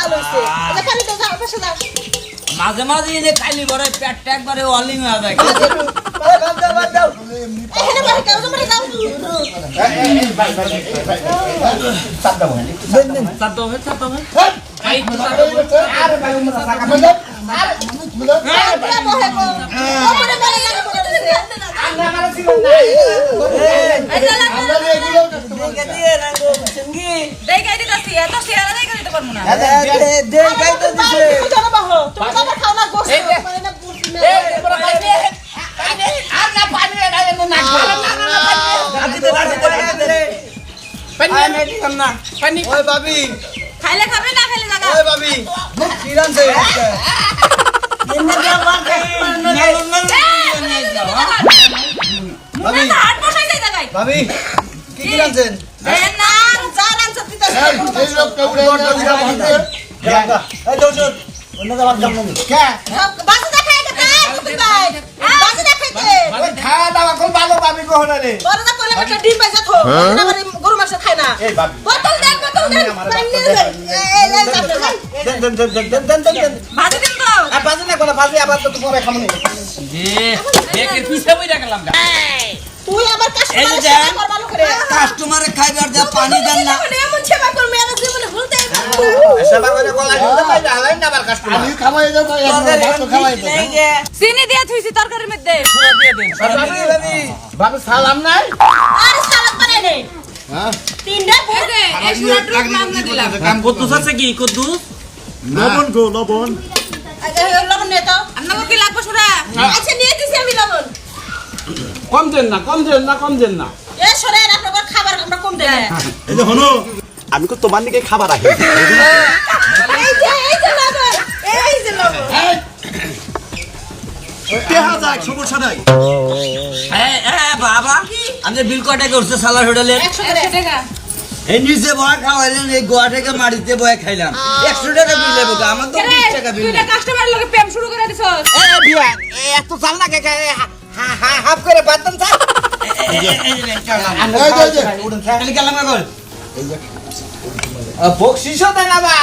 জাল হইছে এটা পানি তো যাও পাশে যাও মাঝে মাঝে এনে খাইলি বড় পেটটা একবারে অলিং হয়ে যায় বাদ দাও এখানে বাড়ি কাজ মানে যাও সাত দাও সাত হবে আরে ভাই উমরা সাকা মে বহে গো ওপরে বলে গেল আমরা মারা ছিল না আমরা এগুলো দেখে দিয়ে রাখো সঙ্গী দেখাই দিতাছি এত শেয়ার দেখাই দিতে পারবো না দেখাই তো দিছে জানো বাহো তুমি তো খাও না গোশত মানে না পুরো আর না পানি না পানি ওই ভাবি খাইলে খাবে না খাইলে লাগা ওই ভাবি কি রানছে ভাবি হাত বসাই যাই দেখাই ভাবি কি রানছেন দেন না যা রান সত্যি তো এই লোক কেউড়ে এই দোষর অন্য যাবার কাম নেই কে বাজে দেখাই দে তুমি ভাই বাজে দেখাই দে ওই খাওয়া দাওয়া কোন ভালো পাবি কোহনা রে বড় না করলে একটা ডিম বাইজা থো না মানে গরু মাংস খায় না এই বাবি বোতল দেন পানি দে দেন ভাজি দিন তো আর বাজে না কোন বাজে আবার তো পরে খামনি দেখের পিছে বই রাখলাম গা তুই আবার এই যে কাস্টমার দেন। সেবা করবা করে কাস্টমারে খাইবার যা পানি দেন না এমন সেবা করবে আর জীবনে ভুলতে সেবা করে গলা দিতে পাই হালাই না আবার কাস্টমার আমি খাওয়াই দাও ভাত খাওয়াই দাও চিনি দিয়া থুইছি তরকারির মধ্যে পুরো দিয়ে দেন ভাবি বাবু সালাম নাই আর সালাদ বানাই নে হ্যাঁ তিনটা এই যে এই সুরা টুক মামলা দিলাম কাম কদ্দুস আছে কি কদ্দুস লবণ গো লবণ লবণ নে তো আপনাকে কি লাগবে সুরা আচ্ছা নিয়ে দিছি আমি লবণ কম দেন না এ সরে আপনাদের খাবার আমরা কম দেই না এই যে হলো আমি তো তোমার দিকে খাবার রাখি এই যে লবণ এই যে লবণ দেখা যায় সমস্যা নাই বাবা আমাদের বিল কয়টা করছে সালার হোটেলে 100 টাকা এই নিচে বয়া খাওয়াইলেন এই গোয়া থেকে মাটিতে বয়া খাইলাম 100 টাকা বিল দেবো আমার তো 20 টাকা বিল তুই কাস্টমার লগে প্রেম শুরু করে দিছস এ বিয়া এত চাল না কে হাফ করে বাদ দেন স্যার উড়ন স্যার খালি গেলাম এখন বকশিস দেন না বা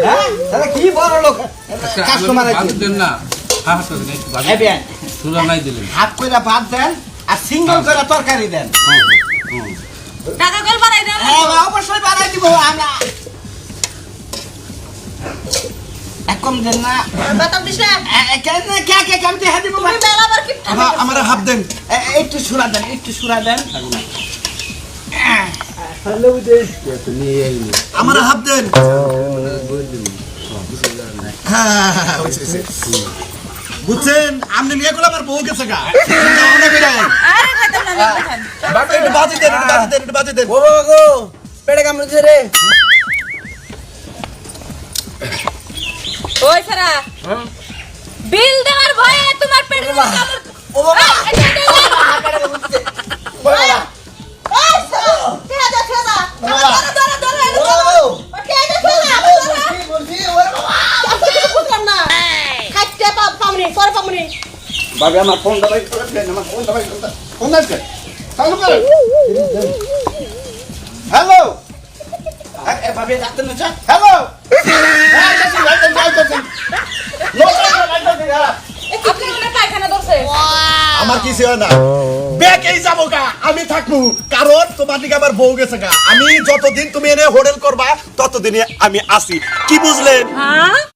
হ্যাঁ তাহলে কি বড় লোক কাস্টমার আছে দেন না হ্যাঁ তো এ বিয়া সুরা নাই দিলেন হাফ করে ভাত দেন আর সিঙ্গল করে তরকারি দেন টাকা কল বাড়াই দাও হ্যাঁ অবশ্যই বাড়াই দিব আমরা একদম দেন না বাতাম দিছ না কেন কে কেমতে হাত দিব তুমি মেলা বার কি আমার হাফ দেন একটু সুরা দেন আমার হাফ দেন বুঝছেন আপনি নিয়ে গেলে আমার বউ গেছে গা আরে খাইতাম না আমি খাইতাম একটু বাজি দেন ও গো পেটে কামড়েছে রে ওই সারা বিল দেওয়ার ভয়ে তোমার পেটে কামড় ও বাবা ভাবি আমার ফোন দাবাই করে দেন আমার ফোন দাবাই ফোন আসছে চালু করে হ্যালো এ ভাবি ডাক্তার না হ্যালো আপনি মনে পায়খানা ধরছে আমার কিছু হয় না বেকেই যাবো গা আমি থাকবো কারণ তোমার দিকে আমার বউ গেছে গা আমি যতদিন তুমি এনে হোটেল করবা ততদিনে আমি আসি কি বুঝলেন হ্যাঁ